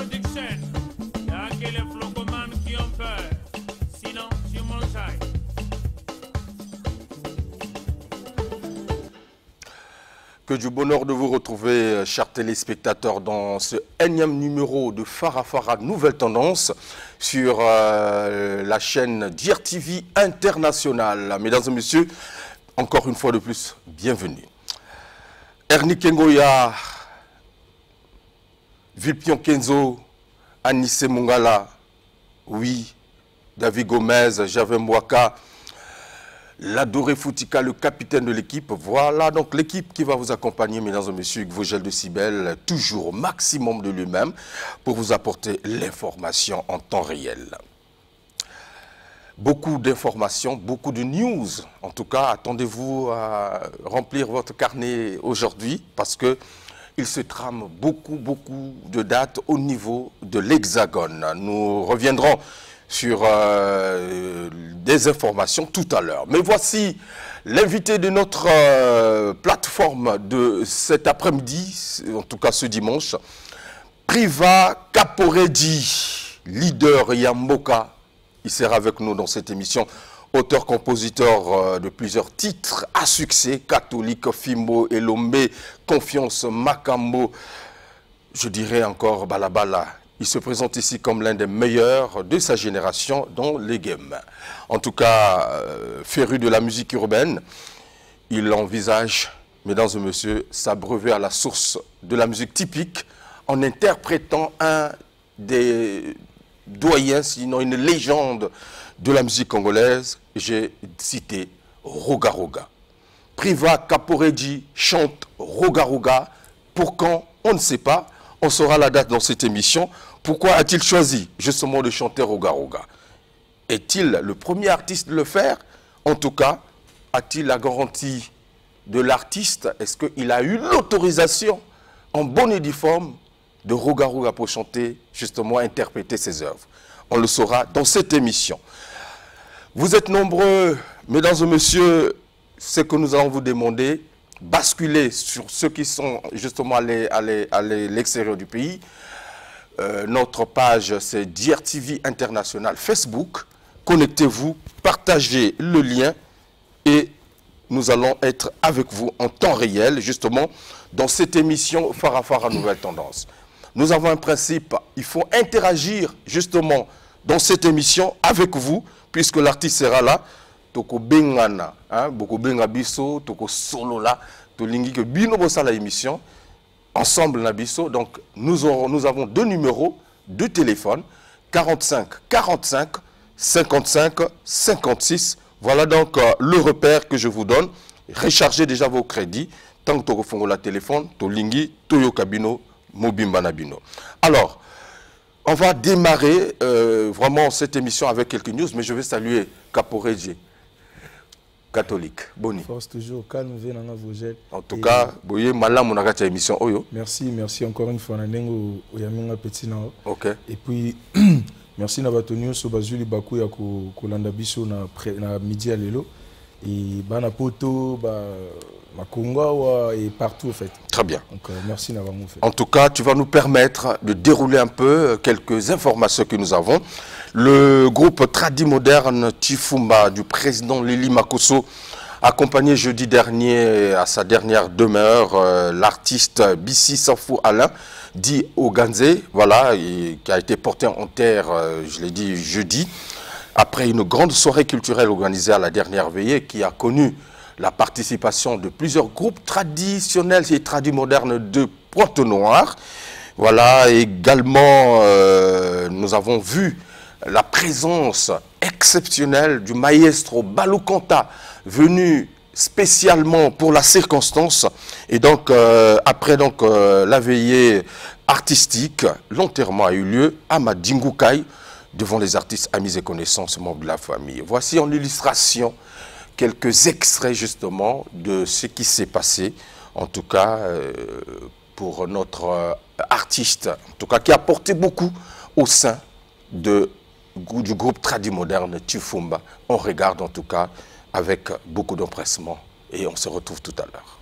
Production. Y'a que les flocomanes qui ont peur. Sinon, tu mangeailles. Que du bonheur de vous retrouver, chers téléspectateurs, dans ce énième numéro de Farafara Nouvelle Tendance sur la chaîne DIRTV International. Mesdames et messieurs, encore une fois de plus, bienvenue. Ernie Kengoya, Vilpion Kenzo, Anisse Mungala, oui, David Gomez, Javé Mwaka, l'adoré Foutika, le capitaine de l'équipe. Voilà donc l'équipe qui va vous accompagner, mesdames et messieurs, Vogel de Cybèle, toujours au maximum de lui-même pour vous apporter l'information en temps réel. Beaucoup d'informations, beaucoup de news. En tout cas, attendez-vous à remplir votre carnet aujourd'hui parce que il se trame beaucoup de dates au niveau de l'Hexagone. Nous reviendrons sur des informations tout à l'heure. Mais voici l'invité de notre plateforme de cet après-midi, en tout cas ce dimanche, Priva Kaporedi, leader Yamboka. Il sera avec nous dans cette émission, auteur-compositeur de plusieurs titres à succès, Catholique, Fimbo, Elombe, Confiance, Makambo, je dirais encore Balabala. Il se présente ici comme l'un des meilleurs de sa génération dans les games. En tout cas, féru de la musique urbaine, il envisage, mesdames et messieurs, s'abreuver à la source de la musique typique en interprétant un des doyens, sinon une légende de la musique congolaise. J'ai cité Roga Roga. Priva Kaporedi chante Roga Roga. Pour quand? On ne sait pas. On saura la date dans cette émission. Pourquoi a-t-il choisi justement de chanter Roga Roga? Est-il le premier artiste de le faire? En tout cas, a-t-il la garantie de l'artiste? Est-ce qu'il a eu l'autorisation en bonne et due forme de Roga Roga pour chanter, justement, interpréter ses œuvres? On le saura dans cette émission. Vous êtes nombreux, mesdames et messieurs, ce que nous allons vous demander, basculer sur ceux qui sont justement à l'extérieur du pays. Notre page, c'est DIRTV International Facebook. Connectez-vous, partagez le lien et nous allons être avec vous en temps réel, justement, dans cette émission Farafara Nouvelle Tendance. Nous avons un principe, il faut interagir justement dans cette émission avec vous, puisque l'artiste sera là. Toko bengana, boko benga biso, toko solo là, to lingi que bino bossa la émission, ensemble na biso. Donc nous avons deux numéros, deux téléphones, 45 45 55 56. Voilà donc le repère que je vous donne. Rechargez déjà vos crédits. Tant que tu refongo la téléphone, to lingi, toyo kabino, mobimba nabino. Alors, on va démarrer vraiment cette émission avec quelques news, mais je vais saluer Kaporedi, catholique. Boni. Force toujours, calme, venanga Vogel. En tout cas, boye malam on a gâté émission oyo. Merci encore une fois nandengo oyaminga petit na. OK. Et puis merci na batonio so bazuli baku ya ko landa biso na midi à lelo et bana poto ba Makunga et partout en fait. Très bien. Donc merci d'avoir fait. En tout cas, tu vas nous permettre de dérouler un peu quelques informations que nous avons. Le groupe Tradi Moderne Tifumba du président Lili Makosso, accompagné jeudi dernier à sa dernière demeure, l'artiste Bissi Safou Alain, dit Oganze, voilà, qui a été porté en terre, je l'ai dit jeudi, après une grande soirée culturelle organisée à la dernière veillée qui a connu la participation de plusieurs groupes traditionnels et tradimodernes de Pointe-Noire. Voilà, également, nous avons vu la présence exceptionnelle du maestro Balou Kanta, venu spécialement pour la circonstance. Et donc, après donc, la veillée artistique, l'enterrement a eu lieu à Madingoukaï, devant les artistes, amis et connaissances, membres de la famille. Voici en illustration quelques extraits justement de ce qui s'est passé, en tout cas pour notre artiste, en tout cas qui a apporté beaucoup au sein du groupe Tradimoderne Tifumba. On regarde en tout cas avec beaucoup d'empressement et on se retrouve tout à l'heure.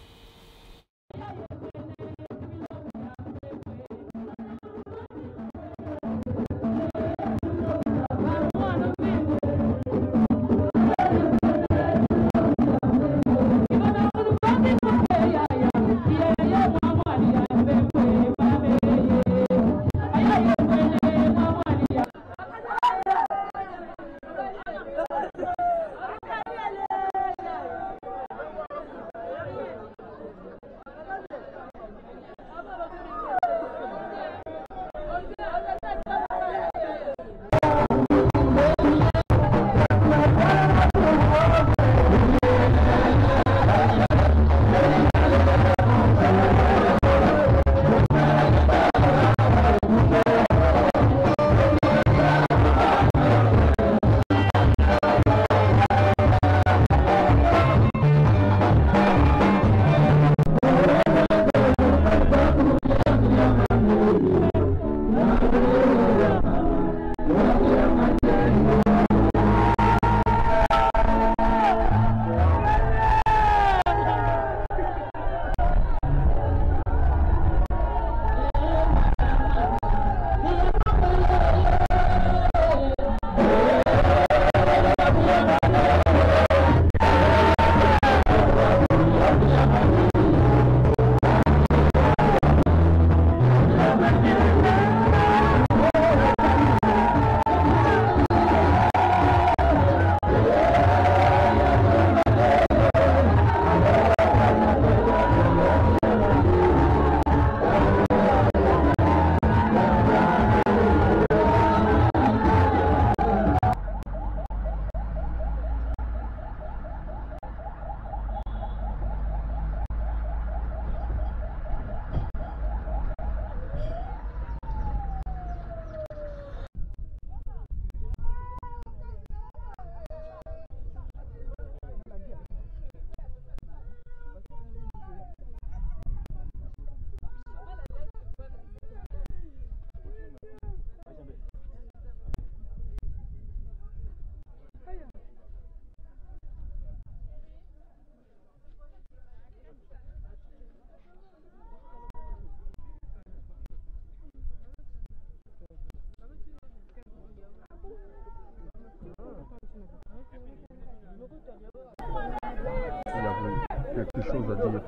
Il y avait quelque chose à dire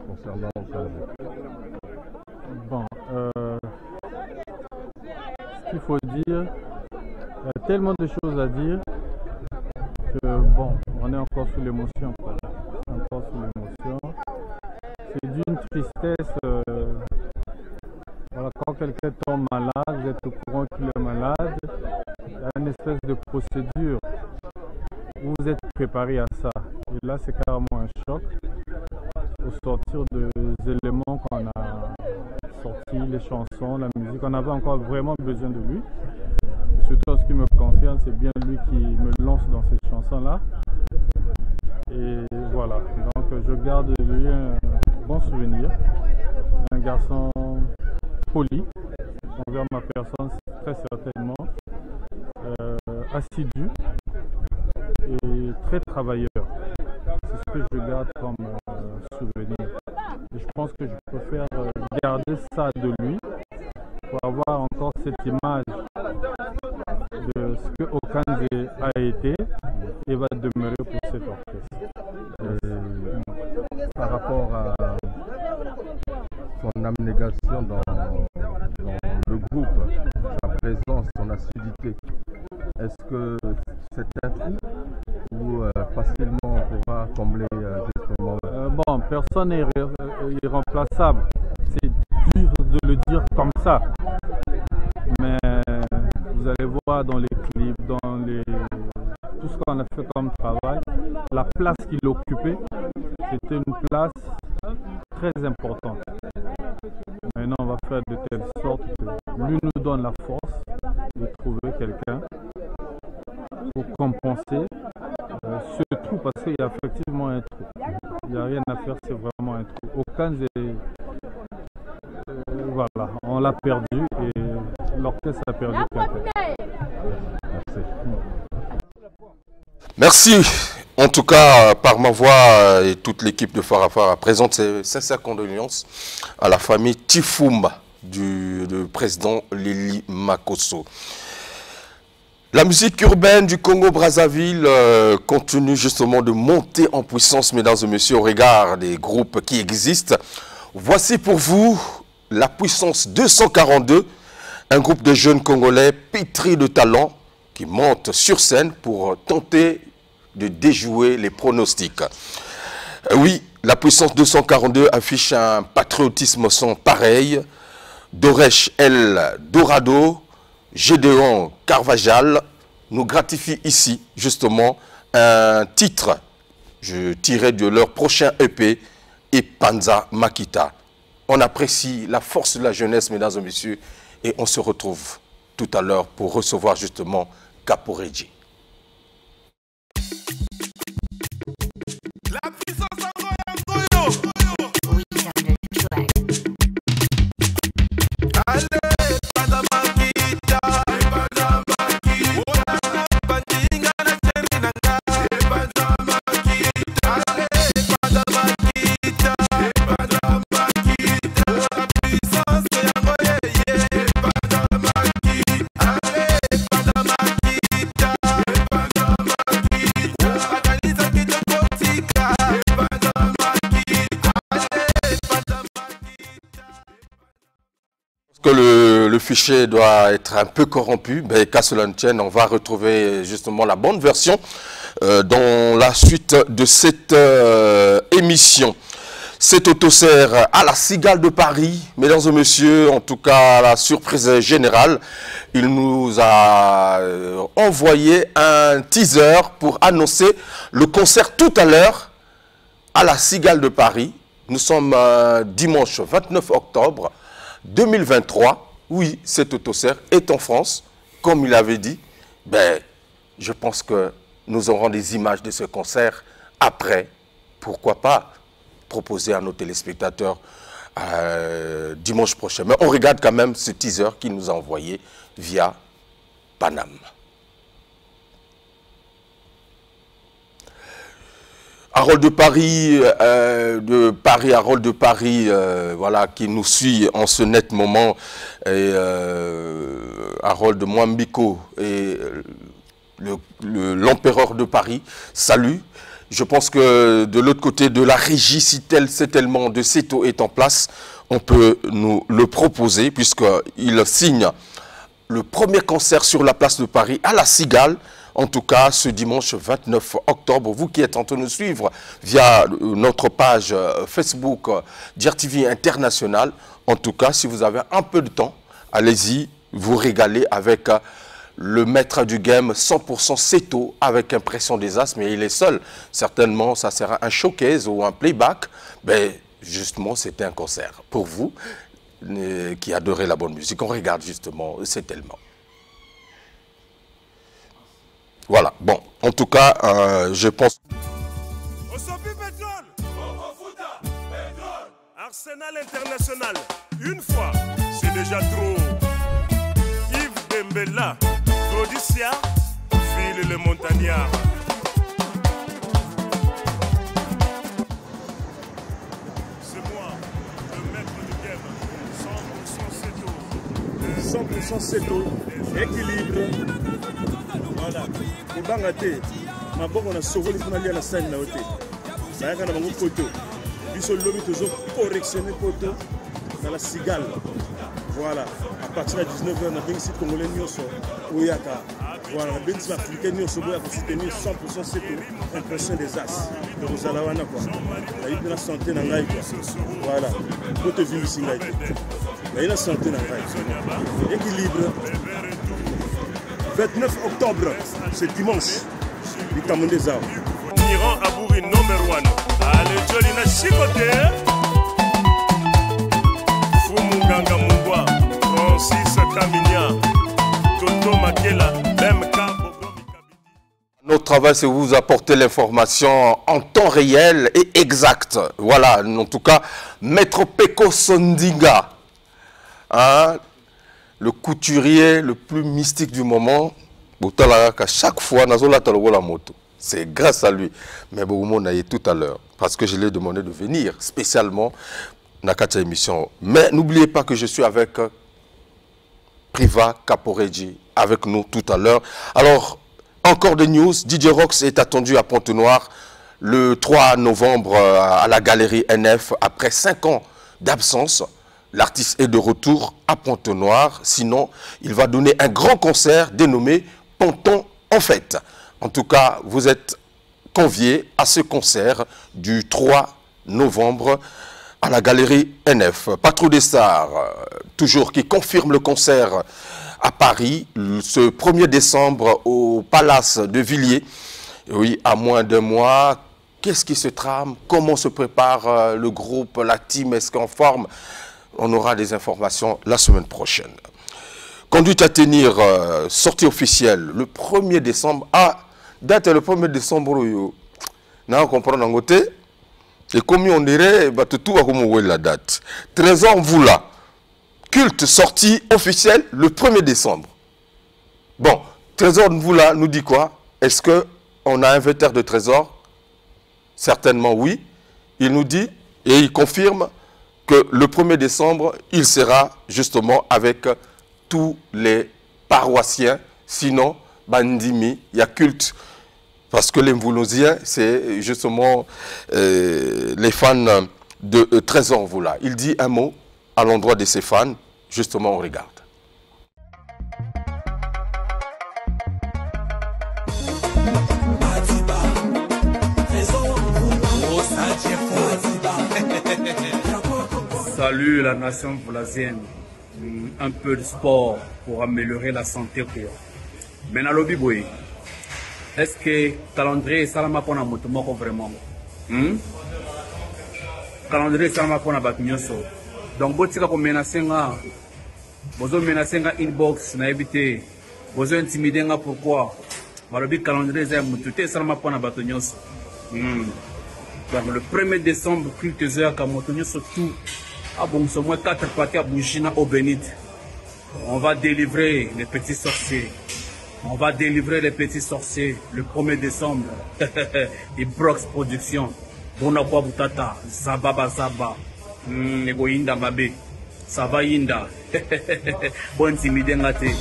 concernant Okanze. Bon, ce qu'il faut dire, il y a tellement de choses à dire que bon, on est encore sous l'émotion. Encore sous l'émotion. C'est d'une tristesse. Voilà, quand quelqu'un tombe malade, vous êtes au courant qu'il est malade, il y a une espèce de procédure où vous êtes préparé à ça. Et là, c'est carrément un choc. Au sortir des éléments qu'on a sortis, les chansons, la musique, on avait encore vraiment besoin de lui. Et surtout en ce qui me concerne, c'est bien lui qui me lance dans ces chansons-là. Et voilà, donc je garde de lui un bon souvenir. Un garçon poli envers ma personne, très certainement, assidu et très travailleur. C'est ce que je garde comme souvenir. Et je pense que je préfère garder ça de lui pour avoir encore cette image de ce que Okanze a été et va demeurer pour cet orchestre. Par rapport à son abnégation dans le groupe, sa présence, son assiduité, est-ce que c'est un trou ou facilement on pourra combler justement? Bon, personne n'est irremplaçable. C'est dur de le dire comme ça. Mais vous allez voir dans les clips, tout ce qu'on a fait comme travail, la place qu'il occupait, c'était une place très importante. Maintenant, on va faire de telle sorte que lui nous donne la force de trouver quelqu'un pour compenser ce trou, parce qu'il y a effectivement un trou. Il n'y a rien à faire, c'est vraiment un trou. Okanze, voilà, on l'a perdu et l'orchestre a perdu quelqu'un. Merci. En tout cas, par ma voix et toute l'équipe de Farafara présente ses sincères condoléances à la famille Tifumba du président Lili Makosso. La musique urbaine du Congo-Brazzaville continue justement de monter en puissance, mesdames et messieurs, au regard des groupes qui existent. Voici pour vous la puissance 242, un groupe de jeunes Congolais pétris de talent qui montent sur scène pour tenter de déjouer les pronostics. Oui, la puissance 242 affiche un patriotisme sans pareil. Doresh El Dorado, Gédéon Carvajal nous gratifie ici justement un titre tiré de leur prochain EP et Panza Makita. On apprécie la force de la jeunesse, mesdames et messieurs, et on se retrouve tout à l'heure pour recevoir justement Caporeji. La puissance en que le fichier doit être un peu corrompu, mais qu'à cela ne tienne, on va retrouver justement la bonne version dans la suite de cette émission. Cet autosert à la Cigale de Paris, mesdames et messieurs, en tout cas la surprise générale, il nous a envoyé un teaser pour annoncer le concert tout à l'heure à la Cigale de Paris. Nous sommes dimanche 29 octobre 2023. Oui, cet autosert est en France, comme il avait dit. Ben, je pense que nous aurons des images de ce concert après. Pourquoi pas proposer à nos téléspectateurs dimanche prochain. Mais on regarde quand même ce teaser qu'il nous a envoyé via Paname. Harold de Paris, Harold de Paris, voilà, qui nous suit en ce net moment, et Harold de Mwambiko et l'empereur de Paris, salue. Je pense que de l'autre côté de la régie, si tellement de CETO est en place, on peut nous le proposer puisqu'il signe le premier concert sur la place de Paris à la Cigale. En tout cas, ce dimanche 29 octobre, vous qui êtes en train de nous suivre via notre page Facebook DIRTV International, en tout cas, si vous avez un peu de temps, allez-y, vous régalez avec le maître du game 100% CETO avec impression des As, mais il est seul. Certainement, ça sera un showcase ou un playback. Mais justement, c'était un concert pour vous qui adorez la bonne musique. On regarde justement, c'est tellement. Voilà, bon, en tout cas, je pense... Osopi Pétrole, Arsenal International, une fois, c'est déjà trop. Yves Dembella, Claudicia, Phil le Montagnard. C'est moi, le maître du game, 100% CETO. 100% CETO, équilibre. Voilà, pour Bangaté, ma bonne on a sauvé les journaliers à la scène là. Ça y est, on a un photo. Puis sur l'homme, toujours correctionné photo dans la Cigale. Voilà, à partir de 19h, on a bien ici Congolais Nyoso, Oyaka. Voilà, on a bien ici Africain Nyoso, Oyaka pour soutenir 100% CETO, impression des As. Donc vous allez voir quoi. Il y a eu de la santé dans l'aïe. Voilà, pour te vivre ici, il y a eu la santé dans l'aïe. Équilibre. 29 octobre, c'est dimanche, du Tamon des Arts. Iran Abouri number 1. Allez, Jolina Chicoté. Fumuganga Mungwa, Francis Kaminia, Toto Makela, même Cabo. Notre travail, c'est vous apporter l'information en temps réel et exact. Voilà, en tout cas, Maître Peko Sondinga. Hein? Le couturier le plus mystique du moment, chaque fois, c'est grâce à lui. Mais on a eu tout à l'heure, parce que je lui ai demandé de venir spécialement dans cette émission. Mais n'oubliez pas que je suis avec Priva Caporeggi, avec nous tout à l'heure. Alors, encore des news, DJ Rox est attendu à Pointe-Noire le 3 novembre à la galerie NF, après 5 ans d'absence. L'artiste est de retour à Pointe-Noire, sinon il va donner un grand concert dénommé Ponton en fête. En tout cas, vous êtes conviés à ce concert du 3 novembre à la galerie NF. Patrouille des Stars, toujours qui confirme le concert à Paris, ce 1er décembre au Palace de Villiers. Oui, à moins d'un mois. Qu'est-ce qui se trame? Comment se prépare le groupe, la team? Est-ce qu'en forme? On aura des informations la semaine prochaine. Conduite à tenir, sortie officielle, le 1er décembre. Ah, date le 1er décembre. On comprend d'un côté. Et comme on dirait, tout va comme la date. Trésor Mvula, culte sortie officielle le 1er décembre. Bon, Trésor Mvula nous dit quoi? Est-ce qu'on a un inventaire de trésors? Certainement oui. Il nous dit et il confirme que le 1er décembre, il sera justement avec tous les paroissiens. Sinon, Bandimi, il y a culte. Parce que les Mvoulosiens, c'est justement les fans de Trésor Mvula. Il dit un mot à l'endroit de ses fans. Justement, on regarde. Salut la nation vlasienne. Un peu de sport pour améliorer la santé. Mais dans le boy, est-ce que calendrier salama pour moto moko vraiment? Calendrier salama pour na batunyoso. Donc botika ko menacer nga, bozo menacer nga inbox na éviter, bozo intimider nga pourquoi? Balobi calendrier za moto te salama pour na batunyoso. Donc le 1er décembre, quelques heures, quand motonyoso tout. Ah bon, c'est moins 4 parties à Bougina au Bénit. On va délivrer les petits sorciers. On va délivrer les petits sorciers le 1er décembre. Ibrox Production. Bonapwa Boutata. Zababa Zaba. Nego Inda Mabe. Sava Inda. Bon timide ngate.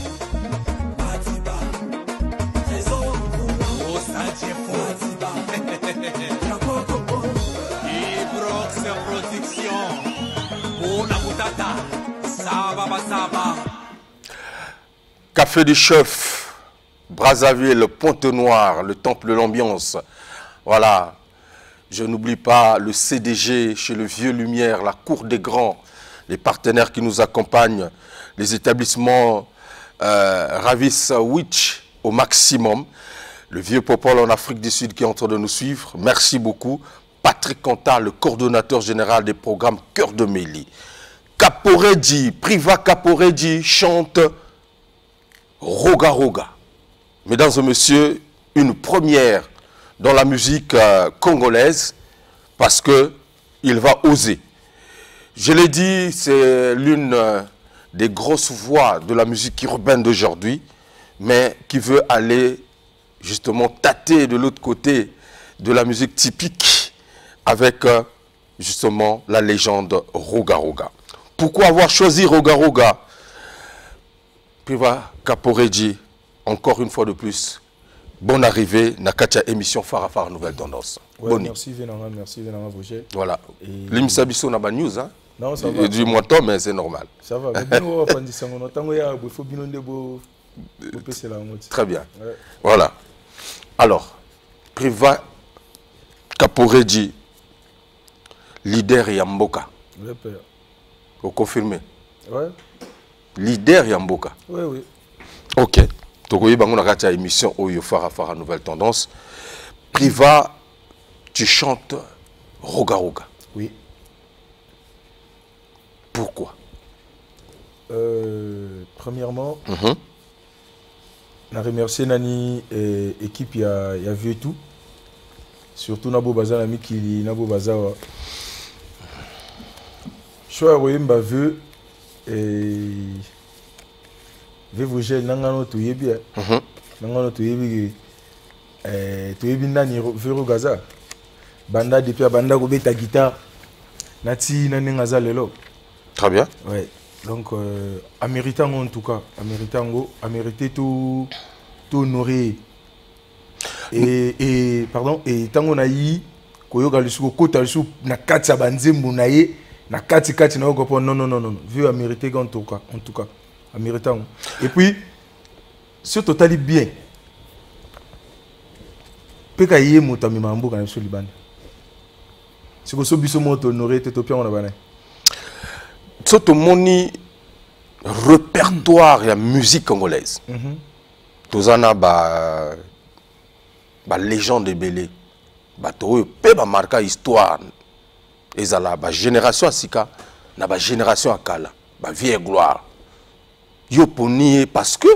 Café du Chef, Brazzaville, Pointe-Noire, le temple de l'ambiance. Voilà. Je n'oublie pas le CDG chez le Vieux Lumière, la Cour des Grands, les partenaires qui nous accompagnent, les établissements Ravis Witch au maximum, le Vieux Popol en Afrique du Sud qui est en train de nous suivre. Merci beaucoup. Patrick Conta, le coordonnateur général des programmes Cœur de Méli. Caporedji, Priva Caporedji chante Roga Roga. Mesdames et messieurs, une première dans la musique congolaise parce qu'il va oser. Je l'ai dit, c'est l'une des grosses voix de la musique urbaine d'aujourd'hui, mais qui veut aller justement tâter de l'autre côté de la musique typique avec justement la légende Roga Roga. Pourquoi avoir choisi Roga Roga? Priva Caporedji, encore une fois de plus, bonne arrivée, Nakatia émission Farafara Nouvelle Tendance. Ouais, merci Vénara Roger. Voilà. L'imsabiso n'a pas de news, hein? Non, ça va. Du moto, mais c'est normal. Ça va. Très bien. Ouais. Voilà. Alors, Priva Caporedji, leader Yamboka. Oui, père. Vous confirmez? Ouais. Leader Yamboka. Oui, oui. Ok. Tokoyi bango nakati émission Oyo Farafara Nouvelle Tendance. Priva, tu chantes Roga Roga. Oui. Pourquoi? Premièrement, je remercie Nani et l'équipe qui a vu tout. Surtout Nabo Baza, l'ami qui Nabo Baza. Je suis à vu et vous j'ai nangano to yebi nangano to yebi nani vero gaza banda depuis banda ko beta guitare nati nani ngaza lelo. Très bien. Ouais. Donc améritain en tout cas, amérité tout honoré et pardon et tango na yi koyoka lisuko kota lisuko na kati ya banzembo na ye na kati na ko non vu amérité en tout cas améritain. Et puis ce total bien peka yé motami mambo kana so libanda siko so biso moto honoré tetopia on a bana soto moni répertoire ya musique congolaise. Tozana ba légende belé ba to pe ba marquer histoire ezala ba génération asika na ba génération akala ba vieille gloire yo poni parce que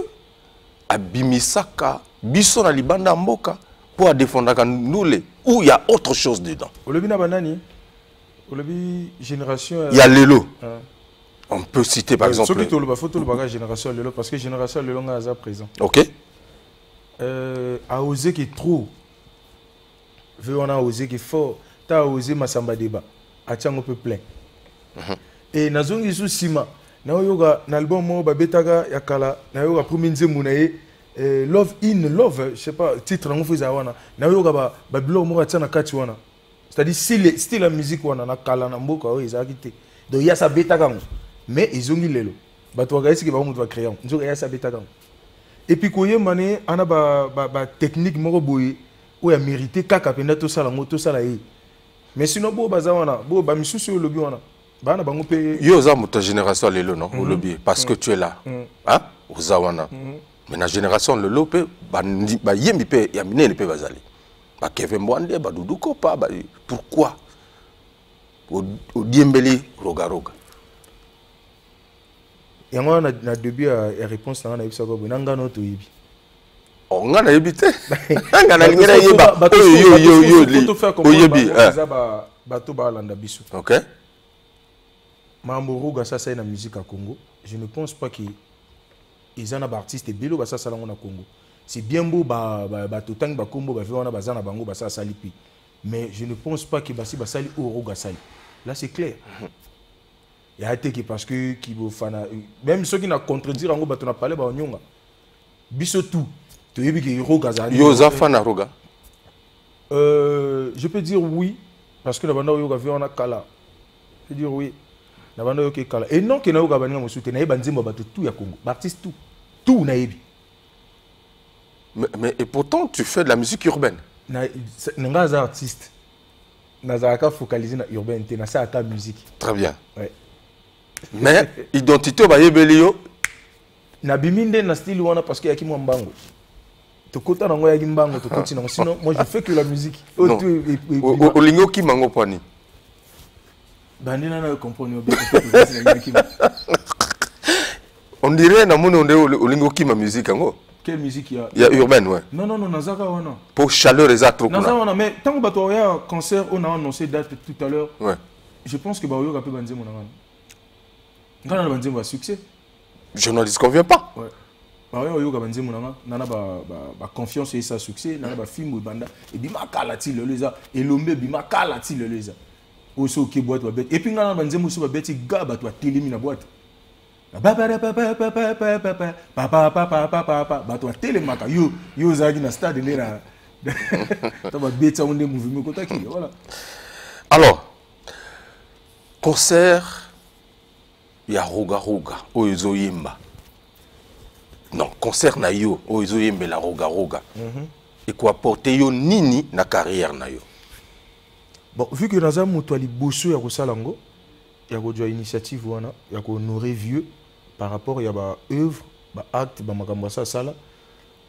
abimisaka biso na libanda mboka pour défendre kandoule où il y a autre chose dedans. Olobi na banani olobi génération il y a lelo. On peut citer par exemple. Il faut le génération lelo parce que génération lelo est présent. Ok. A osé qui est trop. On a osé qui est fort. Tu as osé Massamba Deba. A tiens un peu plein. Et nazongi sous Sima. Na yoga n'album mo babetaga yakala. Na yoga premier nzemounaye. Love in love. Je sais pas titre n'on fait ça wana. Na yoga ba blog mo tiens na kati wana. C'est-à-dire style la musique wana na kala na mboka o ezakité. Donc il y a ça betaga. Mais ils ont mis les lots. Batouagaïsi qui va nous créer. Nous avons ça bêta. Et puis quand on a ba technique moroboui où il a mérité kaka penda tout ça la moto ça là. Mais sinon bo bazawana bo ba misu sur le lobby wana. Ba na bango pe. Yo za ta génération le non au lobby parce que tu es là. Hein? Ozawana. Mais la génération le lobby ba yemi pe ya mine pe bazali. Ba Kevin Mwande ba Doudou Kopa ba pourquoi? Au Diembeli Roga Roga. Et on a début à réponse dans la réponse on a évité. Ok. Mambo ça c'est la musique à Congo. Je ne pense pas qu'ils ont un artiste bélo ça ça na Congo. C'est bien beau tout temps ba Congo ba on a bazana bango ba ça salipi. Mais je ne pense pas que basi basali Oroga sali. Là c'est clair. Il y a été parce que même ceux qui n'ont contredire en gros on a parlé ba onyonga biso tout to yebi ki roga za yo za fana roga Je peux dire oui, parce que la bande on a kala. Je peux dire oui. La bande yoka kala. Et non que na yoka bani mosute na ebanzimba bato tout ya Congo. Artiste tout na ebi. Mais et pourtant tu fais de la musique urbaine. Nga za artiste. Nazaka focalisé na urbaine, na ça ta musique. Très bien. Ouais. Mais identité ba yebelio na biminde na style wana parce que yaki mo mbango. To kota na ngoya mbango to continue sinon moi je fais que la musique. Olingo ki mango pani. Bandina na comprendre bien. On dirait na mono olingo ki ma musique ngo. Quelle musique il y a urbaine ouais. Non nazaka wana. Pour chaleur les autres nazaka wana mais tant que bato ya concert on a annoncé date tout à l'heure. Ouais. Je pense que ba yo ka pe banzemo na wana. Ngana banzemo ba succès. Je n'en disconviens pas. Ouais. Bah oui, yo ka banzemo na nana ba confiance et ça succès, nana ba film ou banda et bima kala ti le leza et lombe bima kala ti le leza. Oso ki boîte ba bête et puis ngana banzemo so ba bête ga ba to télé na boîte. Ba to télé maka yo zagi na stade lera. Ta ba bête on des mouvements kotaki voilà. Alors concert ya roga roga oyo yimba. Non, concert na yo oyo yimba la roga roga. Et quoi porter yo nini na carrière na yo. Bon, vu que naza muto ali bosso ya ko salango, ya ko joa initiative wana, ya ko honorer vieux par rapport ya ba œuvre, ba acte, ba makambo sa sala,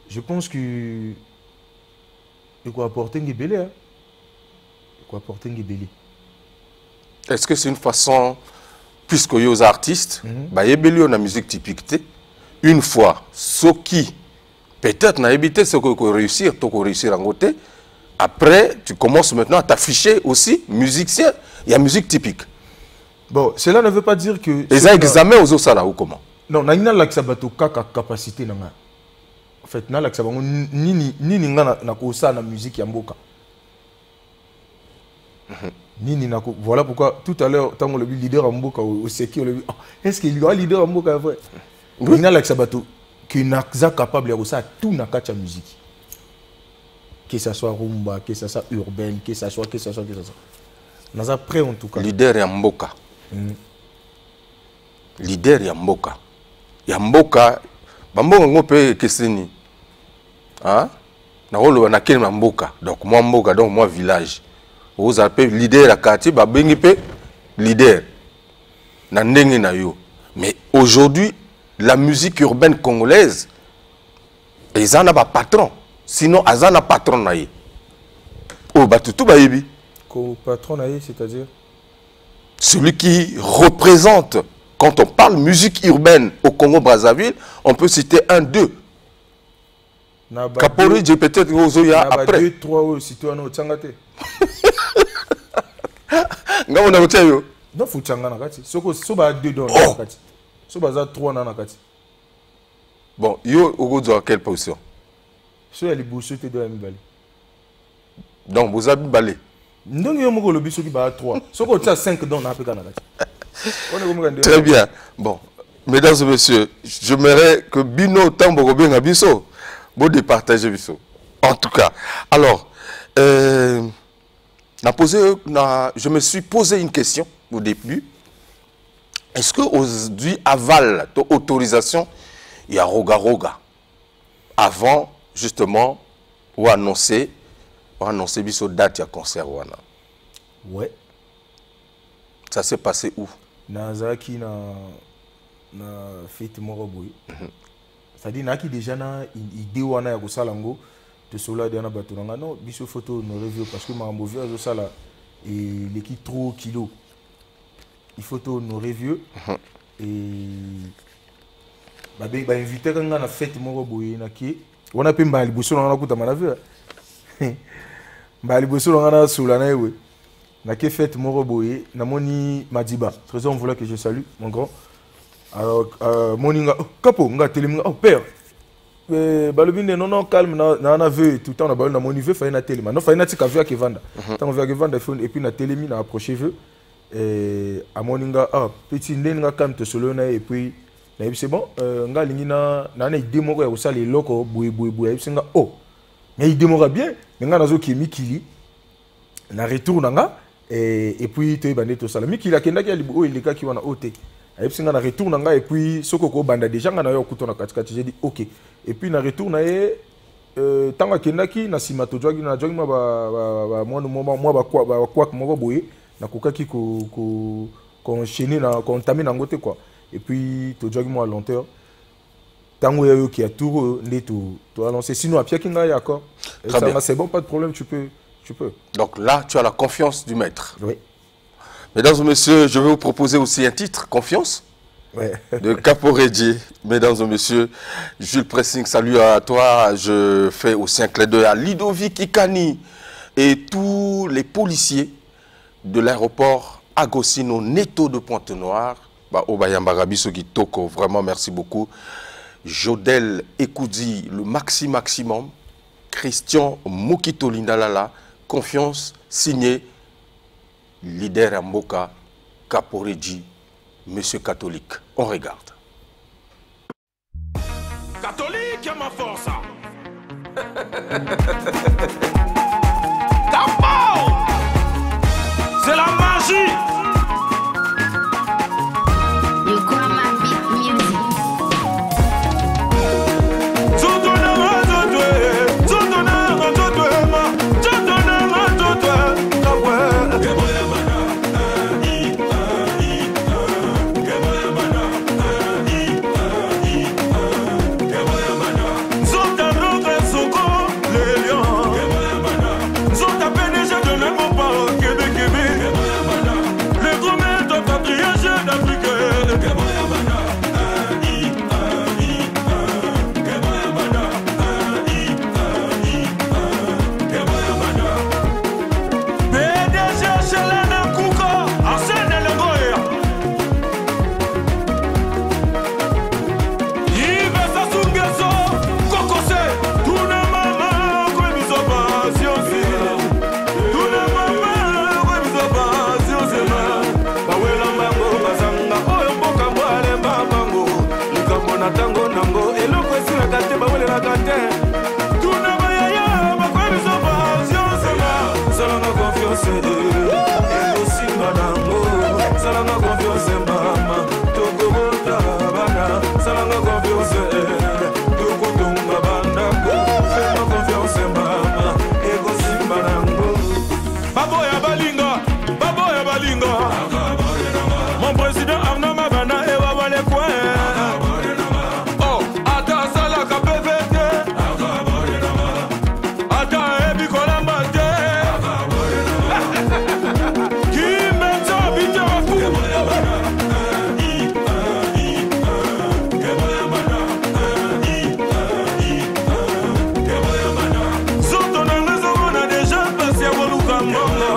je pense que il faut apporter un belé hein. Il faut apporter un belé. Est-ce que c'est une façon puisque les artistes ba yebeli na musique typique une fois ce qui peut-être n'a évité ce que réussir to réussir en côté après tu commences maintenant à t'afficher aussi musicien il y a musique typique. Bon, cela ne veut pas dire que les examens aux osala ou comment. Non, na ina laksa bato kaka capacité na nga. En fait, na laksa bango nini nga na ko sa na musique ya mboka. Nini na ko voilà pourquoi tout à l'heure tant le leader en mboka au seki on le dit est-ce qu'il y a leader en mboka vrai? Ina laksa bato qui n'a capable ya ko sa tout na kacha musique. Que ça soit rumba, que ça soit urbaine, que ça soit. Naza prêt en tout cas. Leader ya mboka. Leader ya mboka. Ya mboka bamboka ngope keseni. Hein? Na rolo na kele mboka. Donc moi mboka donc moi village. Vous appelez leader à quartier ba bengi pe leader. Na ndenge na yo. Mais aujourd'hui la musique urbaine congolaise ils en a pas patron. Sinon azana patron na ye. Oh batutu ba yebi. Ko patron na ye c'est-à-dire celui qui représente. Quand on parle musique urbaine au Congo-Brazzaville, on peut citer un, deux. Kapori, j'ai peut-être Ozoya après. 2, 3, citoyen au Tchangate. Non, on a voté yo. Non, faut Tchangana Kati. Soba 2 dans la Kati. Soba 3 dans la Kati. Bon, yo, Ogozo à quelle position? Soya les bousseux te doivent me donc, vous avez balé. Non, il y a un biso qui bat 3. Soko tu as 5 dans la Kati. Très bien. Bon, mesdames et messieurs, j'aimerais que Bino Tambo bien Bisso, vous départagez Bisso. En tout cas, alors, je me suis posé une question au début. Est-ce que aujourd'hui, aval autorisation, il y a roga roga avant justement ou annoncer Bisso date il y a concert wana. Ouais. Ça s'est passé où? Nazaki na fête moroboui. C'est-à-dire naki déjà na idée wana ya kosalango te sola de na bato nga non biso photo no review parce que ma mauvais zo sala et l'équipe trop kilo. Il photo no review et ba invité nga na fête moroboui na ki wana pe mbali boso na kuta na vue. Mbali boso nga na sola na ewe. Na ke fête moroboye na moni Madiba trésor on voulait que je salue mon grand alors moninga capo nga télémi oh père balobine non calme na veut tout temps na balon na moni veut faire na téléma non faire na tika via ke vanda tant via ke vanda et puis na télémi na approcher veut et à moninga petit ndenga calme te solo na et puis na c'est bon nga lingi na idée moko ya ko sala loko boui singa oh Et il demeura bien. Mais on a qui Mikili. Na retour nanga et puis tu es bandé tout ça. Mikili a kenda qui a libo il est qui wana oté. Et puis na retour nanga et puis soko banda déjà na yo kuto na katikati j'ai dit OK. Et puis na retour na ye tanga kenda ki na simato jogi na jogi ba moi ba quoi moko boye na kokaki ko enchaîner na contaminer na ngote quoi. Et puis to jogi moi à lenteur. Tango yo qui a tout neto to lancer sinon à pied kinga ya d'accord. C'est bon, pas de problème, tu peux. Donc là, tu as la confiance du maître. Oui. Mesdames et messieurs, je vais vous proposer aussi un titre, Confiance, de Caporedji. Mesdames et messieurs, Jules Pressing, salut à toi. Je fais aussi un clin d'œil à Ludovic Ikani et tous les policiers de l'aéroport Agostino Neto de Pointe-Noire. Obayambarabi Sogitoko, vraiment merci beaucoup. Jodel Ekoudi, le maximum. Christian Mokito Lindalala, Confiance, signé leader Mboka, Caporedji, Monsieur Catholique. On regarde. Catholique est ma force. C'est la magie. Mon président Arnaud Mabana et Wawale Koué. Oh, Ata Salaka PVT. Ata Ebikola Mate. Qui met ça habité à fou. Zoto Nanga Zomona déjà passé à Woluka Mongo.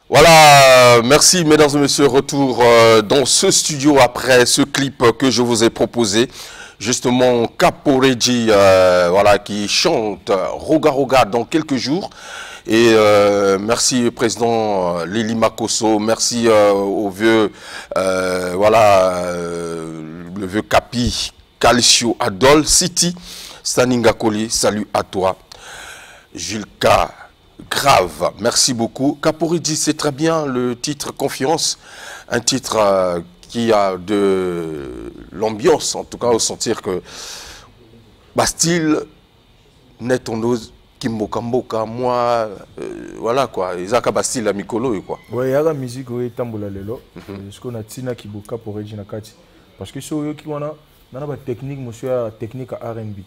Voilà, merci mesdames et messieurs, retour dans ce studio après ce clip que je vous ai proposé. Justement, Caporedji, voilà, qui chante Roga Roga dans quelques jours. Et merci président Lili Makosso, merci au vieux, voilà, le vieux Capi, Calcio Adol, City, Staninga Koli, salut à toi. Jules K. Grave, merci beaucoup. Caporedji, c'est très bien le titre Confiance, un titre qui a de l'ambiance, en tout cas au sentir que Bastille, Netonose, Kimboka Mboka, moi, voilà quoi, Isaka Bastille, la Mikolo, quoi. Oui, il y a la musique, oui, Tambola Lelo, ce qu'on a Tina Kiboka pour Regina Kati. Parce que sur eux qui ont une technique, monsieur, technique à RB.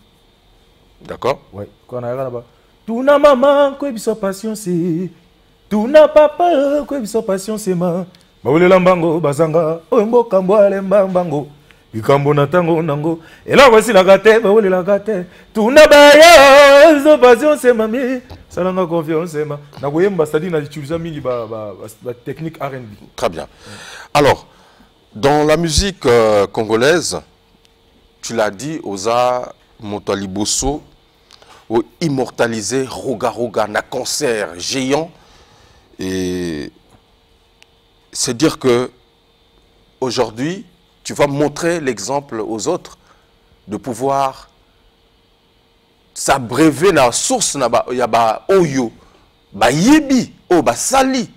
D'accord? Oui, quand on a là-bas. Tout n'a maman, quoi, ils sont patience. Tout n'a papa, quoi, ils sont patience, ma. Baoule lambango, bazanga, ombo kamboale mbambango. Ikambo na tango nango. Et là, voici la gâte, baoule la gâte. Tout n'a baya, Elles ont basé, on s'est mamie. Ça n'a pas confiance, on s'est mamie. N'a pas yemba, c'est-à-dire n'a utilisé mini la technique R&B. Très bien. Alors, dans la musique congolaise, tu l'as dit, Oza Motaliboso, immortalisé Roga Roga, un concert géant. Et c'est dire que aujourd'hui, tu vas montrer l'exemple aux autres de pouvoir s'abreuver dans la source, il y a Oyo, Yebi, Sali.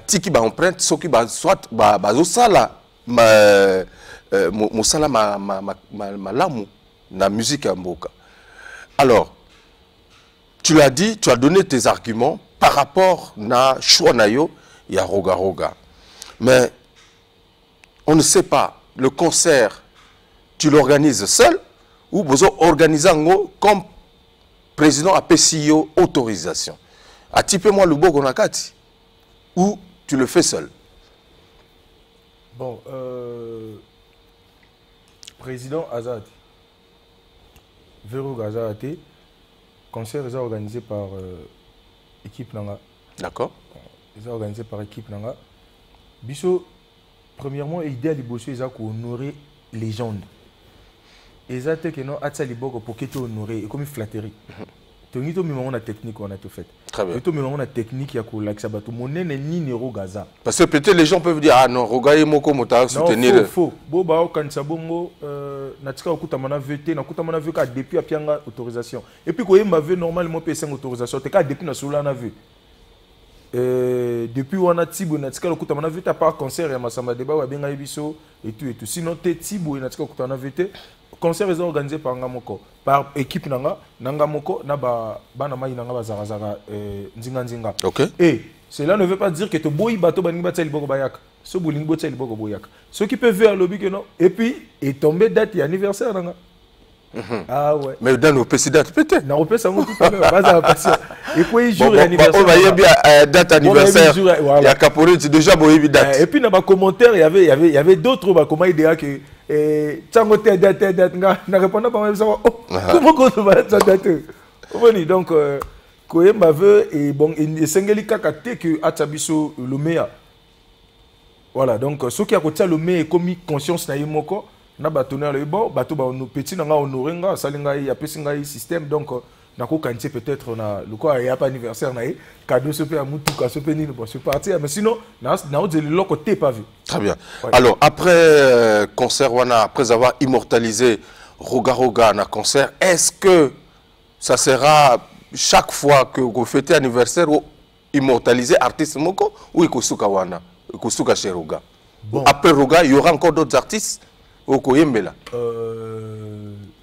Tiki ba empreinte soki ba soit ba sala mosala malamu na musique ya mboka. Alors tu l'as dit, tu as donné tes arguments par rapport na choix na yo ya Roga Roga, mais on ne sait pas, le concert tu l'organises seul ou vous organisez comme président à PCO autorisation. Atipe-moi le bogo nakati. Ou tu le fais seul? Bon, président Azad, Vero Gazate, concert est organisé par équipe Nanga. D'accord. Est organisé par équipe Nanga. Bisso, premièrement, l'idée à l'Ibosso est d'honorer les légendes. Et ça, c'est que non, Atsa Liboko pour qu'il honoré et comme flatterie. Tu as la technique qu'on a tout fait. Très bien. Tu as la technique qui a sabato. Mon nez n'est ni Rogaza. Parce que peut-être les gens peuvent dire ah non, Roga et Moko Mota soutenir. Non, faux. Boba quand ça bongo, natika okuta mana vete, nakuta mana vete depuis apianga autorisation. Et puis quand il m'a vu normalement payer autorisation, t'es qu'à depuis na soula na vu. Depuis on a tibo natika okuta mana vete à part concert ya masamba débat wa benga biso et tout. Sinon t'es tibo natika okuta mana vete. Concert est organisé par Ngamoko, par équipe Nangamoko, Bana Maï Nanga Bazara Nzinga. Ok. Et cela ne veut pas dire que tu bois bateau Banibatel Bogobayak. Ce bowling botel Bogoboyak. Ce qui peut faire le lobby que non. Et puis, est tombé date et anniversaire Nanga. Ah ouais. Mais dans nos PC date peut-être. Non, on peut savoir tout à l'heure. Et puis, il joue l'anniversaire. On va y bien date anniversaire. Il y a Caporé, c'est déjà bon, date. Et puis, dans ma commentaire, il y avait d'autres comment il disait que. Tchango te date na répondant par même ça comment qu'on va ça date donc Koyemba veut et bon et sengeli kaka te que atabiso le meilleur voilà donc ce qui a côté le meilleur comme conscience na yimoko na batonner le bon bato ba no petit na nga honorenga salinga ya pesinga système donc na ko kantie peut-être na le quoi il y a pas anniversaire na cadeau se fait à mutuka se peut ni bon c'est parti mais sinon na de le côté pas vu. Très bien. Ouais. Alors après concert wana après avoir immortalisé Roga Roga na concert, est-ce que ça sera chaque fois que vous fêtez anniversaire ou immortaliser artiste moko ou ikosuka wana ikosuka chez Roga? Bon. Après Roga, il y aura encore d'autres artistes au Koyembela.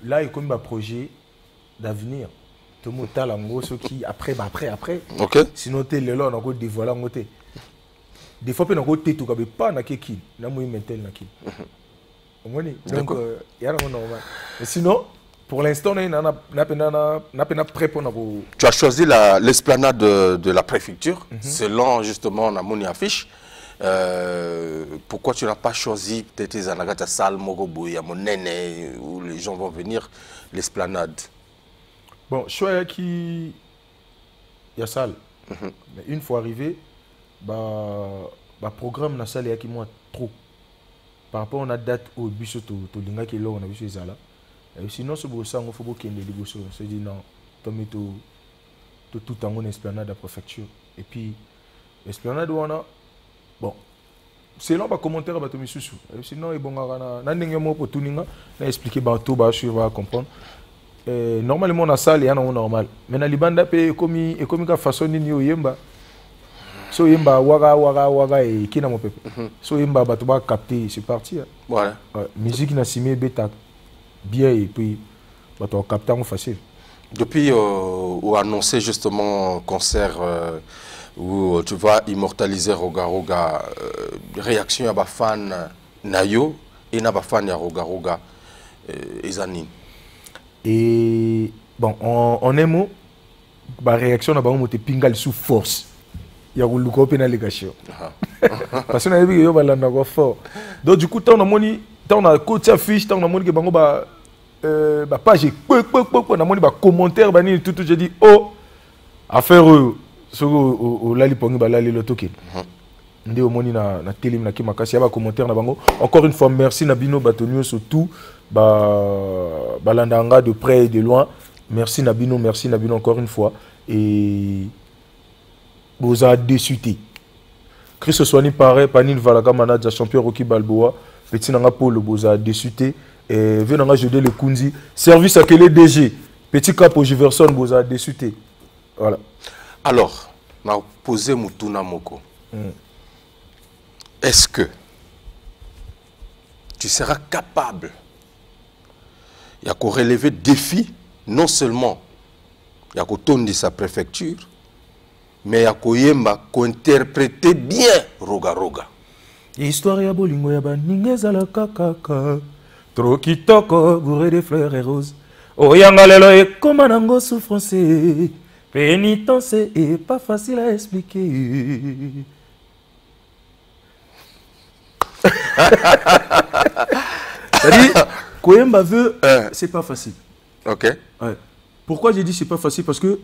Là il y a comme un projet d'avenir. Tout le monde a ce qui après. Ok. Sinon tu es là on a encore dévoilé en côté. Des fois on a encore tout comme pas na keki na moi maintenant na keki. Donc il y a normal. Mais sinon pour l'instant on a prêt pour nous. Tu as choisi l'esplanade de la préfecture selon justement la mon affiche. Pourquoi tu n'as pas choisi peut-être les Anagata Salle Mogoboy mon Néné où les gens vont venir l'esplanade? Bon, choix qui il y a salle. Mais une fois arrivé, programme na salle qui moi trop. Par rapport à la date où bus to linga qui là on a vu ça là. Sinon ce beau sang faut qu'il y ait des bosses. Se dit non, tomber tout en mon esplanade de la préfecture. Et puis esplanade où on a bon. C'est là bas commentaire ba to misusu. Sinon il bon na ndenge mo pour tout ninga na expliquer ba to ba suivre comprendre. Normalement na salle yana normal mais na libanda pe comme ka façon ni oyemba so yemba waga et kina mo pepe so yemba ba to ba capter c'est parti voilà musique na simé beta bien et puis ba to capter en facile depuis ou annoncé justement concert où tu vas immortaliser Roga Roga réaction à ba fan nayo et na ba fan ya Roga Roga ezani. Et bon, en un mot, la réaction n'a pas été pingal sous force. Il y a eu le coup de pénalisation. Parce qu'on a vu qu'il y a fort. Donc du coup, tant on a côté affiche, tant on a montré que page na moni ba commentaire ba ni tout j'ai dit oh affaire au lali pongi ba lali lotoke ndé omoni na télé na ki makasi ya ba commentaire na bango. Encore une fois merci na bino batonio surtout ba landanga de près et de loin. Merci na bino encore une fois et vous a déçuté. Chris Swani paraît Panine Valaga manager champion Rocky Balboa petit nanga Paul Boza déçuté et venanga Jodé le Kunzi service à quel DG petit cap au Giverson Boza déçuté. Voilà. Alors, m'a posé Mutuna Moko. Est-ce que tu seras capable de relever défi non seulement de sa préfecture, mais de interpréter bien Roga Roga. Histoire ya bolingo ya baningeza la kakaka trop kitoko bourré de fleurs et roses. Oyanga lelo e koma nango souffrance. Pénitence est pas facile à expliquer. C'est-à-dire, Koyemba veut, c'est pas facile. Ok. Ouais. Pourquoi j'ai dit c'est pas facile? Parce que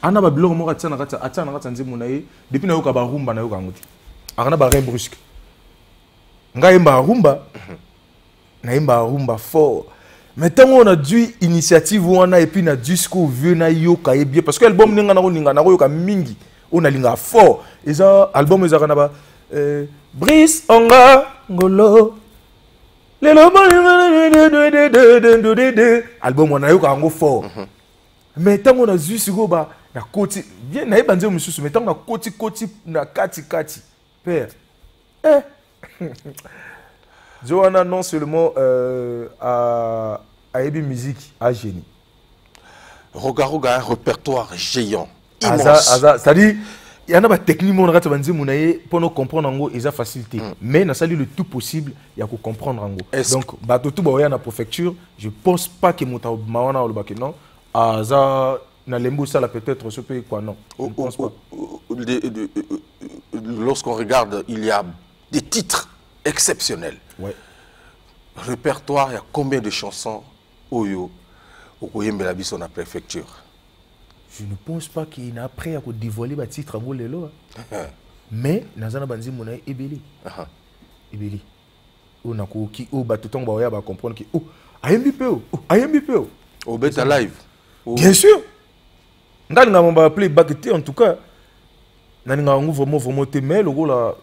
Anna Babylon mora tsana nze munaye depuis na yoka ba rumba na yoka ngoti. Arana ba rien brusque. Nga yemba rumba. Na yemba rumba fort. Maintenant on a dû initiative wana et puis na disco vieux na yoka et bien parce que album ninga na yoka mingi. On a linga fort. Et ça album ezaka na ba Brice Onga Ngolo. Album on a yoka ngo fort. Mais tant on a vu sur ba na koti bien na ebanze mususu mais tant na koti na kati père Johanna non seulement à Ebi musique à génie. Roga Roga a un répertoire géant immense. C'est-à-dire il y en a des techniques mon rate banze munaye pour nous comprendre en gros et ça facilité mais na sali le tout possible il y a que comprendre en gros. Donc ba tout ba ya na préfecture je pense pas que mota mawana ou le non Aza na lembo ça peut-être ce pays quoi non. Lorsqu'on regarde, il y a des titres exceptionnels. Ouais. Répertoire, il y a combien de chansons Oyo au Koyembe biso na préfecture? Je ne pense pas qu'il n'a après à dévoiler les titres à Bolelo. Mais nazana banzi mona ebeli. Ebeli. On a qui au batuton ba va comprendre que oh ayembi au beta live. Bien sûr. Ngal nga mba playback en tout cas. Nani nga vraiment te mais le là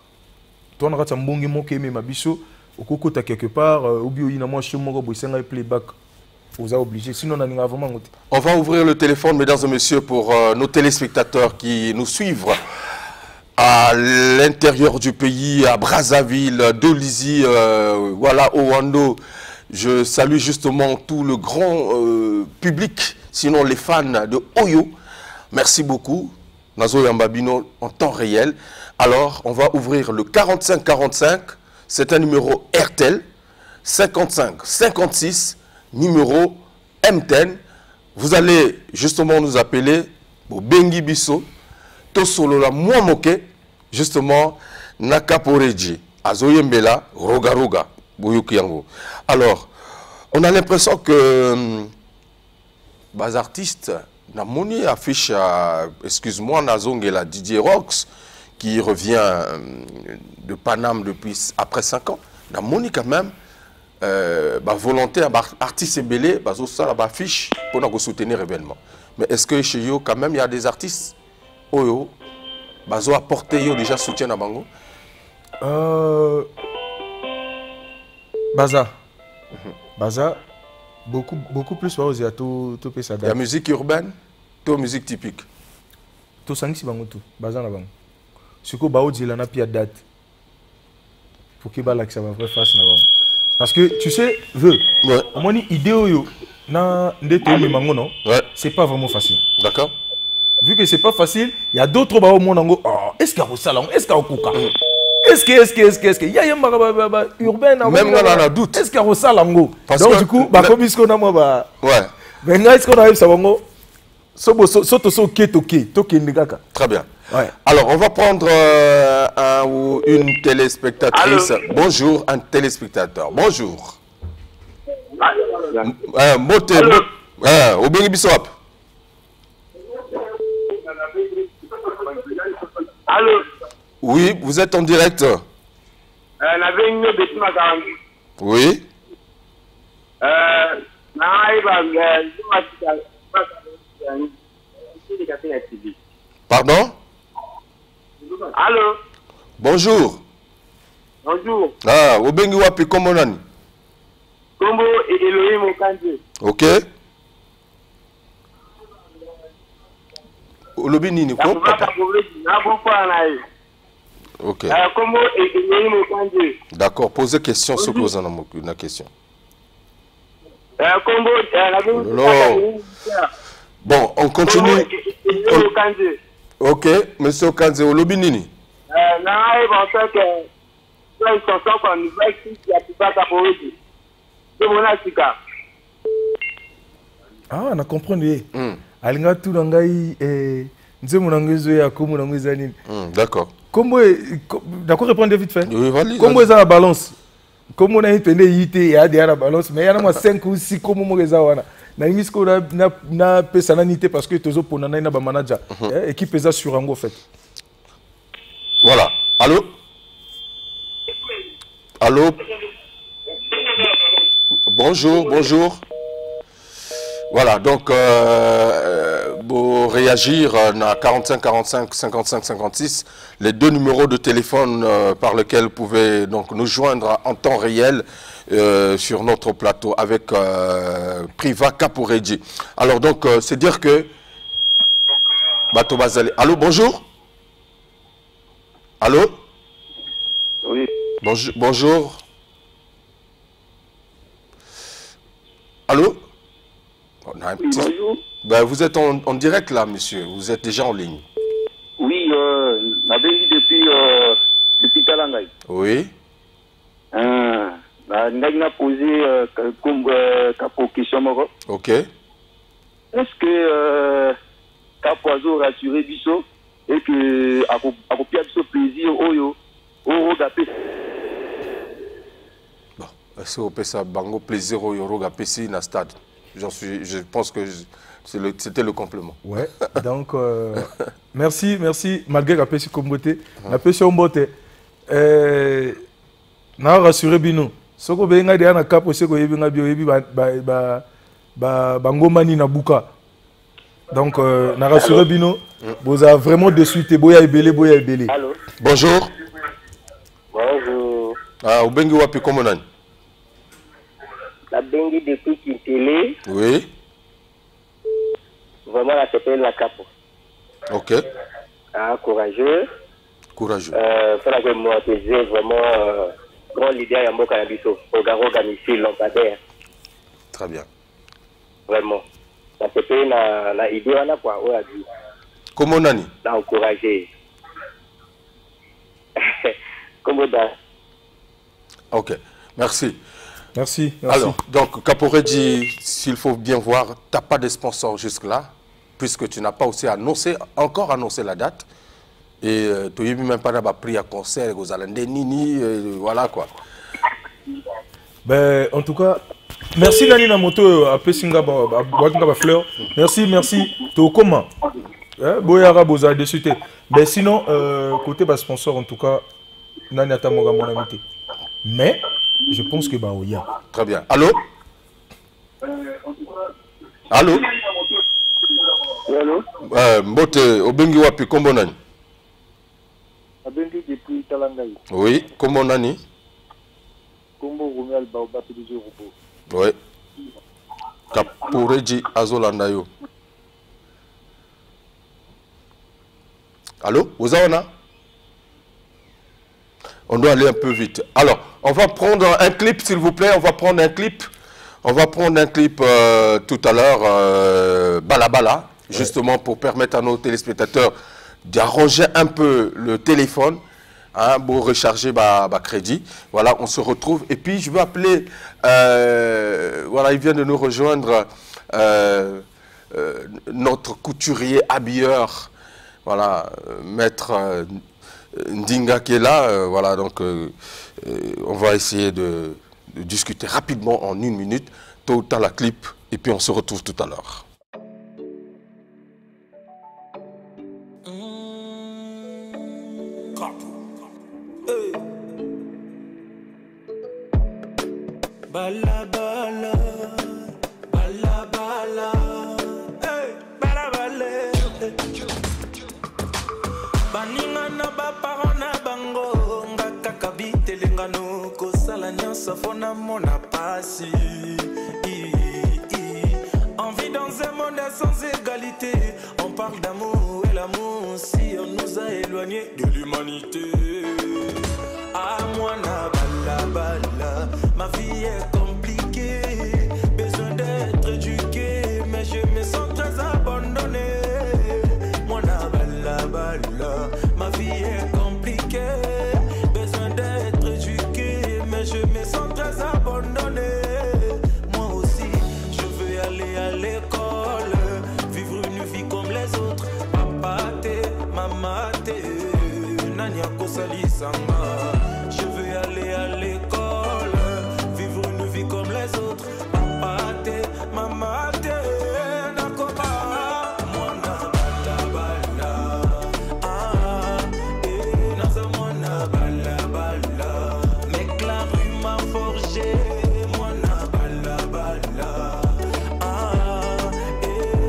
ton rata mbongi moke me mabiso okokota quelque part ou bio ina moi chez moi boisenga playback. Vous avez obligé sinon nani nga vraiment ngote. On va ouvrir le téléphone mesdames et messieurs pour nos téléspectateurs qui nous suivent à l'intérieur du pays, à Brazzaville, Dolisie, voilà, Owando. Je salue justement tout le grand public, sinon les fans de Oyo. Merci beaucoup. Nazo Yambabino en temps réel. Alors, on va ouvrir le 4545. C'est un numéro RTL. 5556, numéro M10. Vous allez justement nous appeler Bengi Bisso, Tosolola Mouamoke, justement Nakaporeji, Azoyembela, Roga Roga. Alors, on a l'impression que les artistes, Namoni affiche, excuse-moi, Nazongela Didier Rox, qui revient de Paname depuis après 5 ans. Namoni quand même, volonté artiste ébélé, ça affiche pour nous soutenir événement. Mais est-ce que chez eux, quand même, il y a des artistes Oyo, bazo apporté déjà soutien à Bango? Baza, beaucoup plus à tout ça. La musique urbaine, tout musique typique. Tout ça, c'est tout. Baza na bango. Ce que bao dit là na pia date. Pour que balak ça va vrai face na bango. Parce que tu sais, au moins idée yo na ndete me mango non. C'est pas vraiment facile. D'accord. Vu que c'est pas facile, il y a d'autres bao mon nango. Est-ce qu'il y a au salon? Est-ce qu'il y a au coca? Est-ce que il y a un urbain même on a doute. Est-ce qu'il y a au salon? Donc du coup, comme est-ce qu'on a moi mais est-ce qu'on arrive ça bango? Très bien. Ouais. Alors, on va prendre un ou une téléspectatrice. Allô? Bonjour, un téléspectateur. Bonjour. Mbote, Obengi Biswap. Allô? Oui, vous êtes en direct. Oui. Pardon? Allô? Bonjour. Bonjour. Ah, Obengi Wapi Komonani. Kombo et Elohim Okanje. Ok. Olobi nini ko papa? Ok. Kombo et Elohim Okanje. D'accord, posez question sur que vous en avez une question. Kombo Bon, on continue. Ok, monsieur Okanze, Olobi nini? Ah, on a compris. Alinga tout nangai nze munangezo ya ko munangezo nini. D'accord. Kombo d'accord répondre vite fait. Oui, valide. Kombo za la balance. Comme on a été yité ya la balance mais il y a 5 ou 6 comme mo reza wana. Na ngisko na pesa na nité parce que tozo ponana na ba manager. Équipe eza sur en fait. Voilà. Allô? Allô? Bonjour, bonjour. Voilà, donc, pour réagir, on a 45 45 55 56, les deux numéros de téléphone par lesquels vous pouvez donc nous joindre en temps réel sur notre plateau avec Priva Kaporedji. Alors donc, c'est dire que... Bato Bazali. Allô, bonjour? Allô? Oui. Bonjour. Bonjour. Allô? On a un petit... Bonjour. Ben, vous êtes en direct là, monsieur. Vous êtes déjà en ligne. Oui, depuis Talangai. Oui. On posé quelques questions. Ok. Est-ce que Capoiseau rassuré Bisso et que à copier Bisso plaisir au Gapé? Bon, est-ce que vous pouvez ça bango plaisir au Gapé si na stade? Je pense que c'était le complément. Ouais, donc merci, malgré la PC Kombote, la PC Ombote, na rassuré Bino. Ce que vous avez na cap aussi que vous avez bangomani na buka. Donc na rassuré Bino, vous avez vraiment de suite boya ebele. Allô. Bonjour. Bonjour. Ah, Obengi Wapi Komonani. La Bengi depuis Kintélé. Oui. Vraiment, la s'appelle la Capo. Ok. Ah, courageux. Courageux. Fallait que moi, je disais vraiment grand leader à Mboka Nabiso. Au Garo Gamissi, lampadaire. Très bien. Vraiment. La s'appelle la idée, on a quoi? On a dit. Comment Nani? La encourager. Comme ça. Ok. Merci. Merci. Alors, donc, Kaporedji, s'il faut bien voir, tu n'as pas de sponsor jusque-là, puisque tu n'as pas aussi encore annoncé la date. Et tu n'as même pas pris à concert, aux Alandais, Nini, voilà quoi. Ben, en tout cas, merci Nani Namoto, à Pessinga, à Fleur. Merci. Tu es comment? Boyara Boza, dessus. Mais sinon, côté sponsor, en tout cas, Nani Atamoga, mon invité. Mais, je pense que Baoya. Très bien. Allô? Allô? Allô? Mbote, Obengi Wapi, Kombonani? Obengi depuis Talangai. Oui, Kombonani? Kombo Romuald Baoba PDG Robo. Oui. Kaporedji Azolandayo. Allô? Vous avez un? On doit aller un peu vite. Alors, on va prendre un clip, s'il vous plaît. On va prendre un clip tout à l'heure, Balabala, justement pour permettre à nos téléspectateurs d'arranger un peu le téléphone, hein, pour recharger crédit. Voilà, on se retrouve. Et puis, je veux appeler, voilà, il vient de nous rejoindre notre couturier habilleur, voilà, maître Ndinga qui est là, voilà, donc on va essayer de discuter rapidement en 1 minute. Tota la clip et puis on se retrouve tout à l'heure. Bala bala, bala bala, hey, bala bala. Baninga na ba parona bango, ngaka kabite lengano ko sala nyonso fona mona pasi. On vit dans un monde sans égalité. On parle d'amour et l'amour si on nous a éloignés de l'humanité. Ah moi na bala bala, ma vie est compliquée, besoin d'être éduqué, mais je me sens très abandonné. Moi na bala bala, ma vie est compliquée, besoin d'être éduqué, mais je me sens très abandonné. Moi aussi, je veux aller à l'école, vivre une vie comme les autres. Papa te, maman te, nanya kosali sanga. Je veux aller à l'école, vivre une vie comme les autres. Papa te, maman te, nakoba. Moi na bala bala, ah, naza moi na bala bala. Mec la rue m'a forgé. Moi na bala bala, ah,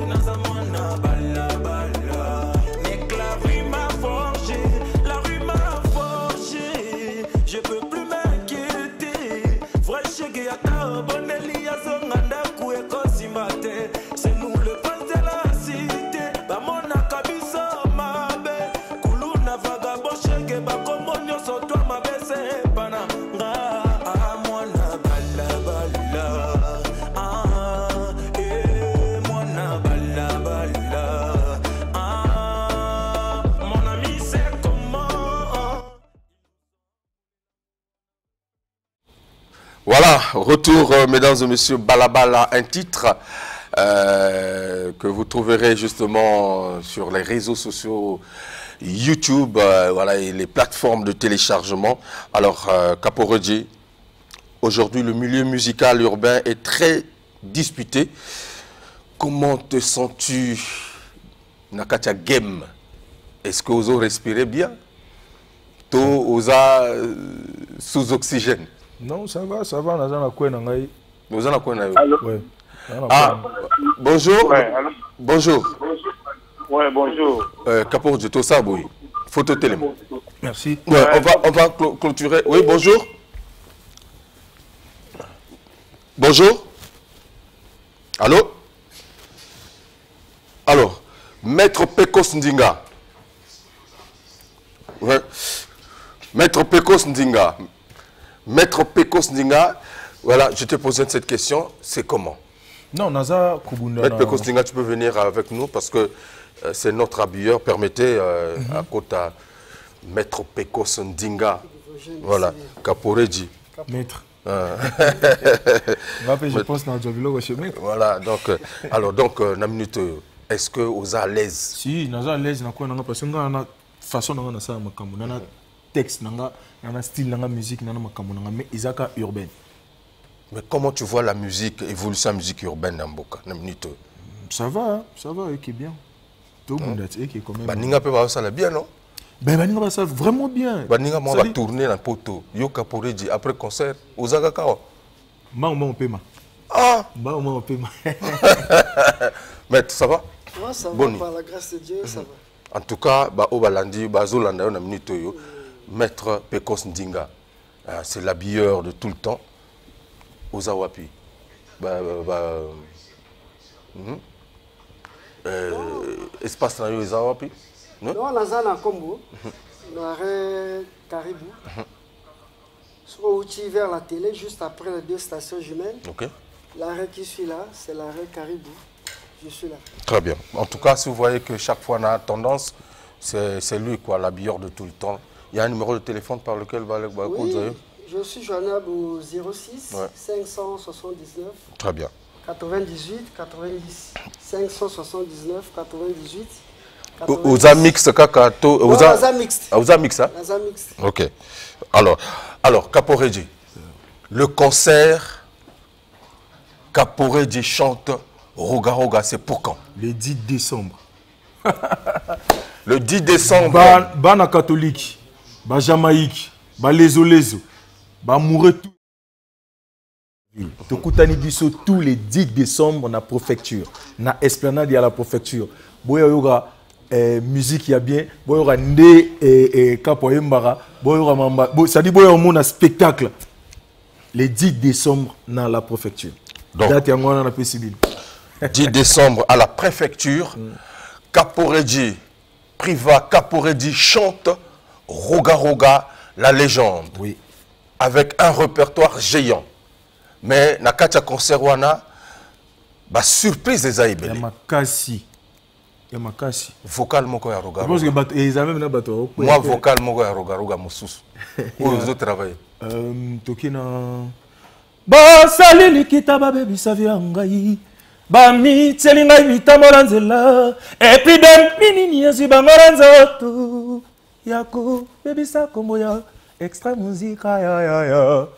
naza moi na bala bala. Mec la rue m'a forgé, la rue m'a forgé. Je peux plus m'inquiéter. Vrai chégué à ta bonne lia zonganda koué kosimate. C'est nous le prince de la cité. Ba mona kabisa mabe. Kuluna vagabo chégué ba komonyo so toi ma bese pana. Nga ah mona bala bala. Ah mona bala bala. Ah mon ami c'est comment. Voilà, retour, mesdames et messieurs, Balabala, un titre que vous trouverez justement sur les réseaux sociaux, YouTube, voilà, et les plateformes de téléchargement. Alors, Caporedji, aujourd'hui, le milieu musical urbain est très disputé. Comment te sens-tu, Nakacha Game? Est-ce que vous respirez bien? Tout osa sous oxygène? Non, ça va, on a dans quoi nangai. Vous en avez quoi? Ouais. Ah, bonjour. Ouais, allô? Bonjour. Ouais, bonjour. Capo de Tosa, oui. Photo télé. Merci. Ouais, on va clôturer. Oui, bonjour. Bonjour. Allô? Alors, Maître Pekos Ndinga. Ouais. Maître Pekos Ndinga. Maître Pekos Ndinga, voilà, je te posais cette question, c'est comment? Non, Naza Kubunda. Maître Pekos Ndinga, tu peux venir avec nous parce que c'est notre habilleur. Permettez à côté à Maître Pekos Ndinga, voilà, Caporedji. Maître. Je pense dans le job chez Maître. Voilà, donc, alors, donc, na minute, est-ce que vous êtes à l'aise? Si, Naza à l'aise, parce que nous avons façon de faire ça, nous avons texte, nous avons style, nous avons musique, nous avons mais Isaka urbaine. Mais comment tu vois la musique, l'évolution de la musique urbaine dans Mboka? Ça va, et bien. Tout le monde est quand même. Baninga peut ça bien, non? Ben Baninga va ça vraiment bien. Baninga va tourner dans le poteau. Yo Caporedji après concert, Osaka Kawa. Maman Pema. Ah! Maman Pema. Maître, ça va? Moi, ça va, Boni. par la grâce de Dieu, ça va. En tout cas, Obalandi, Bazolanda, on a minute. Maître Pekos Ndinga, c'est l'habilleur de tout le temps. Ozawapi. Espace na yo Ozawapi? Non, on a ça dans Combo, l'arrêt Caribou. Soit vers la télé, juste après les deux stations jumelles. Ok. L'arrêt qui suit là, c'est l'arrêt Caribou. Je suis là. Très bien. En tout cas, si vous voyez que chaque fois on a tendance, c'est lui, quoi, l'habilleur de tout le temps. Il y a un numéro de téléphone par lequel oui, je suis joignable au 06 ouais. 579. Très bien. 98 90 579 98. Oza mix kaka to oza mixte. Oza mix hein? Oza mixte. OK. Alors Caporedji, le concert Caporeji chante Roga Roga, c'est pour quand? Le 10 décembre. Le 10 décembre. Bana catholique, ba Jamaïque, ba lezo, ba moureux tout. Tokutani biso tous les 10 décembre na préfecture, na esplanade à la préfecture. Boya yoga musique y a bien, boya yoga nde kapoyembara, boya yoga mamba, ça dit boya mon spectacle. Le 10 décembre na la préfecture. Donc, date yangwana na pesibili. 10 décembre à la préfecture. Caporeji Priva Caporeji chante Roga Roga, la légende. Oui. Avec un répertoire géant. Mais Nakacha Conserwana, bah surprise des Aïbélé. Yamakasi. Yamakasi. Vocal moko ya Roga Je pense Roga. que ils même na bato. Moi vocal moko ya Roga Roga mosusu. Où ils ont travaillé. Tokina. Ba sali likita ba bebi savia ngai. Ba mi tseli ngai mitamora nzela. Et puis dem minini yasi bangora nzoto. Yako bebi sa kombo ya extra musique ya.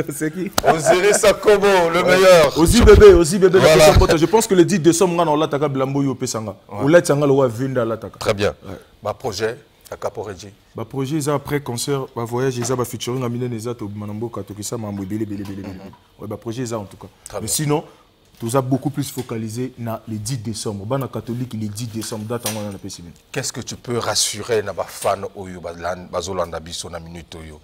C'est qui? Osiris Sakobo, le meilleur. Aussi bébé, Voilà. je pense que le 10 décembre, on a l'attaque Blambo Yo Pesanga. On l'a tanga le Vinda l'attaque. Très bien. Ma projet, à Caporeji. Ma projet, ils après concert, ma voyage, ils ont featuring à Minen et Zato, Manambo, Katokisa, Mambo, Bélé. Ouais, ma projet, ils ont en tout cas. Mais sinon, tout ça beaucoup plus focalisé dans le 10 décembre. Bana catholique, le 10 décembre, date en la pessimine. Qu'est-ce que tu peux rassurer na ba fan Oyo, Bazolanda Biso na minute Oyo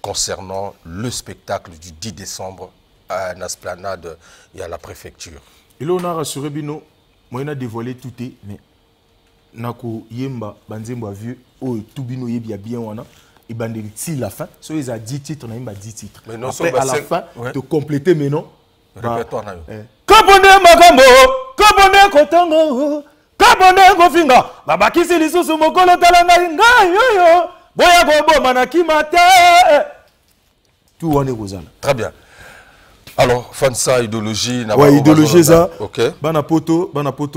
concernant le spectacle du 10 décembre à l'esplanade et à la préfecture? Et là, on a rassuré Bino, moi, on a dévoilé tout, mais Nako Yemba, Banzemba vieux, oh, tout Bino Yebi a bien, wana, et Bandeli, si la fin, so ils ont 10 titres, on a 10 titres. Mais non, après, à la fin, ouais. te compléter, mais non. Répertoire na yo. Kabone Magambo, Kabone Kotango, Kabone Gofinga, Babakisi Lisusu Mokolo Talanga, yo. Boya Bobo Manaki Mate. Tout on est Rosal. Très bien. Alors, Fansa idéologie, ouais, idéologie ça. OK. Banapoto,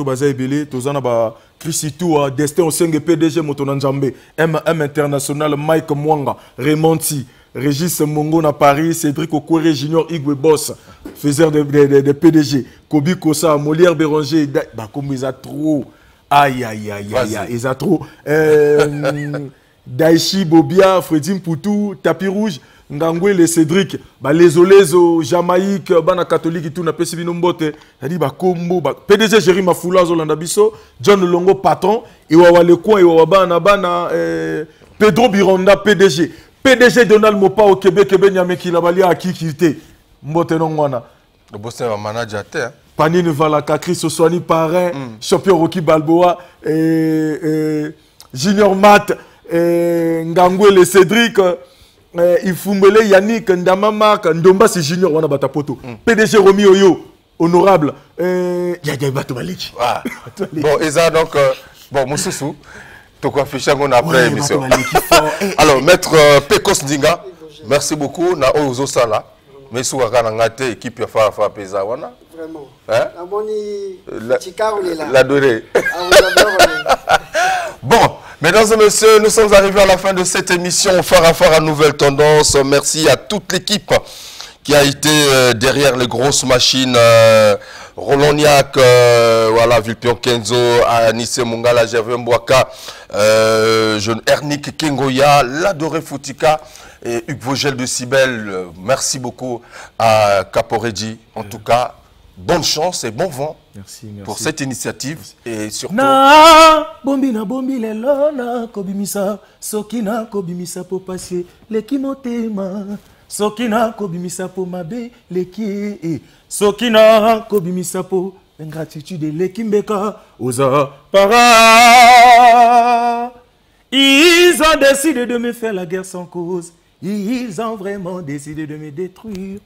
Baza Ebele, Tozana ba Chrisitou, Destin Osenge PDG Motonan Nzambe, M International, Mike Mwanga, Remonti, Régis Mongo na Paris, Cédric Okwere Junior Igwe Boss, faiseur de PDG, Kobi Kosa, Molière Béranger, bah comme ils a trop. Aïe, ils a trop. Daichi Bobia, Freddy Mpoutou, Tapis Rouge, Ngangwe, les Cédric, les Olezo, Jamaïque, Bana Catholique et tout, na pesi bino mbote, c'est-à-dire Kombo, PDG Jerry Mafoula Zolanda Biso, John Longo patron, et Wawa le coin, et Wawa Bana, Pedro Bironda PDG, PDG Donald Mopa au Québec, Nyame qui la à qui était, mbote non wana. Le boss est un manager, hein? Panine Valaka, Chris Oswani Parrain, champion Rocky Balboa, Junior Matt, Ngangwe le Cédric, Ifumbele Yannick, Ndamama, Ndomba c'est Junior, wana batapoto. PDG Romy Oyo, honorable. Yaya Bato Malik. Bon, et ça donc, bon, Moussoussou, tu as affiché après l'émission. Alors, maître Pekos Ndinga, merci beaucoup. Na Ozo Sala, mais sous la équipe ya Fara Pesa wana. Vraiment. Hein? La dorée. Bon, mesdames et messieurs, nous sommes arrivés à la fin de cette émission Fara Nouvelle Tendance. Merci à toute l'équipe qui a été derrière les grosses machines. Roland Niak, voilà, Vilpion Kenzo, Anisse Mungala, Gervais Mbouaka, jeune Ernik Kengoya, l'adoré Foutika et Hugues Vogel de Cybèle. Merci beaucoup à Caporeji. En tout cas, bonne chance et bon vent pour cette initiative. Et surtout... Na bombi lelo na kobimisa sokina kobimisa po passer leki motema sokina kobimisa po mabe leki sokina kobimisa po ingratitude leki mbeka oza para. Ils ont décidé de me faire la guerre sans cause. Ils ont vraiment décidé de me détruire.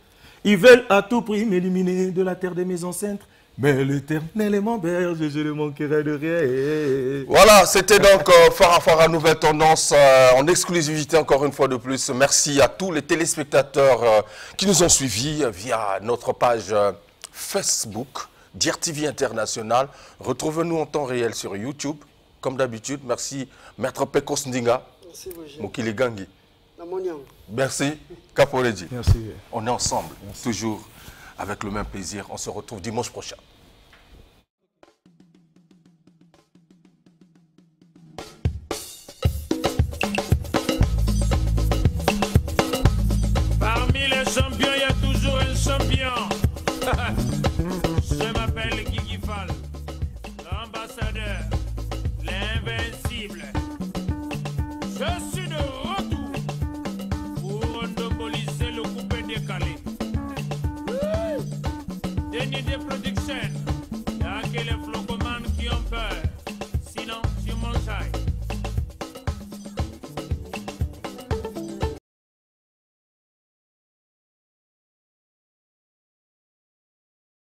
Ils veulent à tout prix m'éliminer de la terre de mes ancêtres. Mais l'Éternel est mon berge, je ne manquerai de rien. Voilà, c'était donc Fara Nouvelle Tendance en exclusivité encore une fois de plus. Merci à tous les téléspectateurs qui nous ont suivis via notre page Facebook, DIRTV International. Retrouvez-nous en temps réel sur YouTube, comme d'habitude. Merci, Maître Pekos Ndinga. Merci, Mokili Gangi. Namoniang. Merci, Caporeji. Merci. On est ensemble, toujours avec le même plaisir. On se retrouve dimanche prochain. Parmi les champions, il y a toujours un champion. Je m'appelle Guigui Fall.